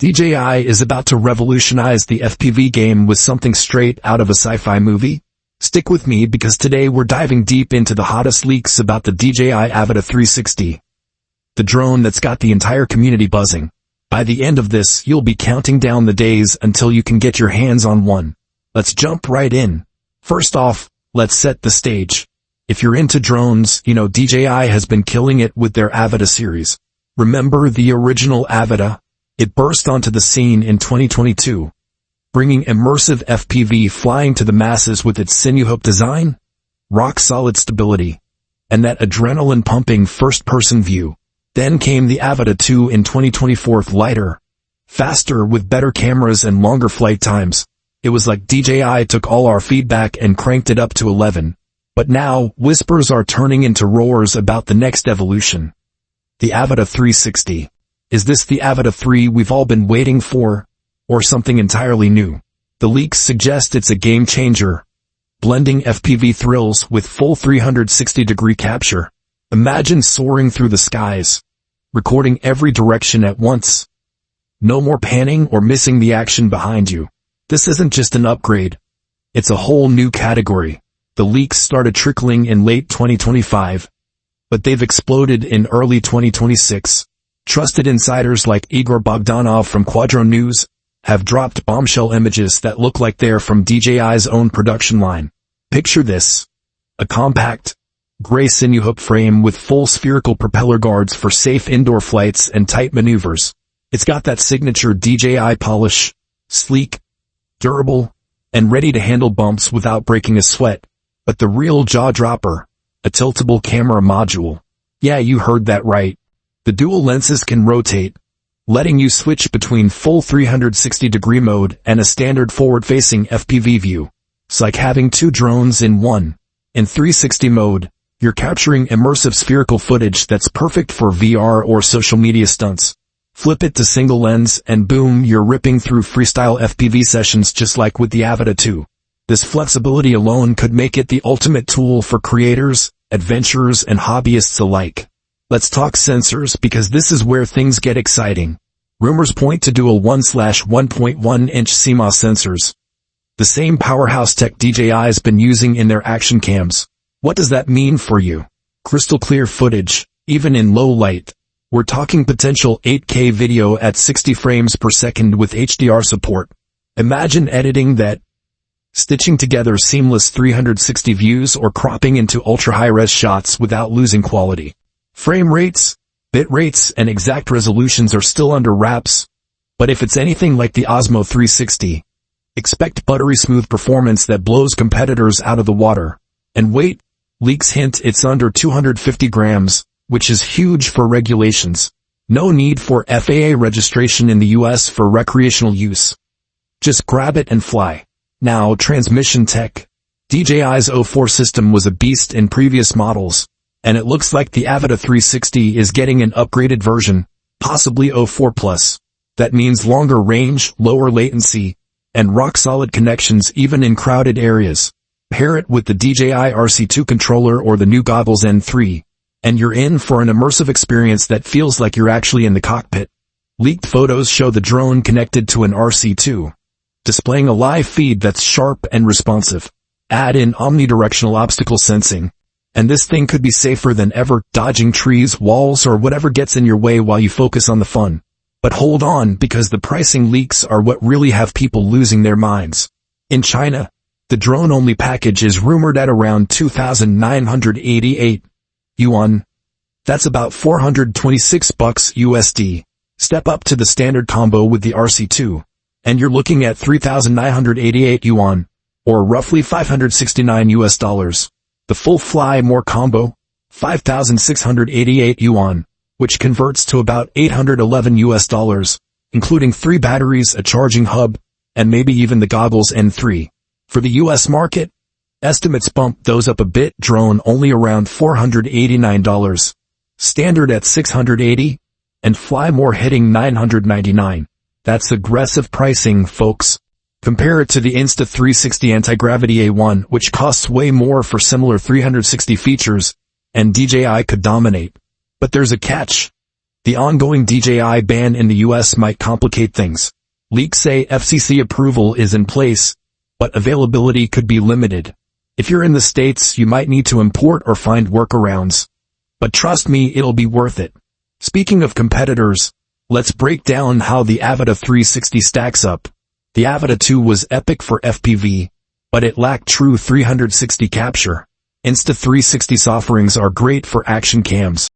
DJI is about to revolutionize the FPV game with something straight out of a sci-fi movie? Stick with me because today we're diving deep into the hottest leaks about the DJI Avata 360. The drone that's got the entire community buzzing. By the end of this, you'll be counting down the days until you can get your hands on one. Let's jump right in. First off, let's set the stage. If you're into drones, you know DJI has been killing it with their Avata series. Remember the original Avata? It burst onto the scene in 2022, bringing immersive FPV flying to the masses with its sinew-hook design, rock-solid stability, and that adrenaline-pumping first-person view. Then came the Avata 2 in 2024, lighter, faster with better cameras and longer flight times. It was like DJI took all our feedback and cranked it up to 11. But now, whispers are turning into roars about the next evolution. The Avata 360. Is this the Avata 3 we've all been waiting for? Or something entirely new? The leaks suggest it's a game changer, blending FPV thrills with full 360-degree capture. Imagine soaring through the skies, recording every direction at once. No more panning or missing the action behind you. This isn't just an upgrade. It's a whole new category. The leaks started trickling in late 2025, but they've exploded in early 2026. Trusted insiders like Igor Bogdanov from Quadro News have dropped bombshell images that look like they're from DJI's own production line. Picture this. A compact, gray sinew-hook frame with full spherical propeller guards for safe indoor flights and tight maneuvers. It's got that signature DJI polish, sleek, durable, and ready to handle bumps without breaking a sweat. But the real jaw-dropper, a tiltable camera module. Yeah, you heard that right. The dual lenses can rotate, letting you switch between full 360-degree mode and a standard forward-facing FPV view. It's like having two drones in one. In 360 mode, you're capturing immersive spherical footage that's perfect for VR or social media stunts. Flip it to single lens and boom, you're ripping through freestyle FPV sessions just like with the Avata 2. This flexibility alone could make it the ultimate tool for creators, adventurers, and hobbyists alike. Let's talk sensors because this is where things get exciting. Rumors point to dual 1/1.1-inch CMOS sensors. The same powerhouse tech DJI's been using in their action cams. What does that mean for you? Crystal clear footage, even in low light. We're talking potential 8K video at 60 frames per second with HDR support. Imagine editing that, stitching together seamless 360 views or cropping into ultra-high-res shots without losing quality. Frame rates, bit rates, and exact resolutions are still under wraps, but if it's anything like the Osmo 360, expect buttery smooth performance that blows competitors out of the water. And wait, leaks hint it's under 250 grams, which is huge for regulations. No need for FAA registration in the US for recreational use. Just grab it and fly. Now, transmission tech. DJI's O4 system was a beast in previous models, and it looks like the Avata 360 is getting an upgraded version, possibly O4 Plus. That means longer range, lower latency, and rock-solid connections even in crowded areas. Pair it with the DJI RC2 controller or the new Goggles N3, and you're in for an immersive experience that feels like you're actually in the cockpit. Leaked photos show the drone connected to an RC2, displaying a live feed that's sharp and responsive. Add in omnidirectional obstacle sensing, and this thing could be safer than ever, dodging trees, walls, or whatever gets in your way while you focus on the fun. But hold on, because the pricing leaks are what really have people losing their minds. In China, the drone-only package is rumored at around 2,988 yuan. That's about $426 USD. Step up to the standard combo with the RC2, and you're looking at 3,988 yuan, or roughly $569 US. The full fly more combo, 5,688 yuan, which converts to about $811 US, including 3 batteries, a charging hub, and maybe even the Goggles N3. For the US market, estimates bump those up a bit. Drone only around $489, standard at $680, and fly more hitting $999. That's aggressive pricing, folks. Compare it to the Insta360 Anti-Gravity A1, which costs way more for similar 360 features, and DJI could dominate. But there's a catch. The ongoing DJI ban in the US might complicate things. Leaks say FCC approval is in place, but availability could be limited. If you're in the States, you might need to import or find workarounds. But trust me, it'll be worth it. Speaking of competitors, let's break down how the Avata 360 stacks up. The Avata 2 was epic for FPV, but it lacked true 360 capture. Insta360's offerings are great for action cams.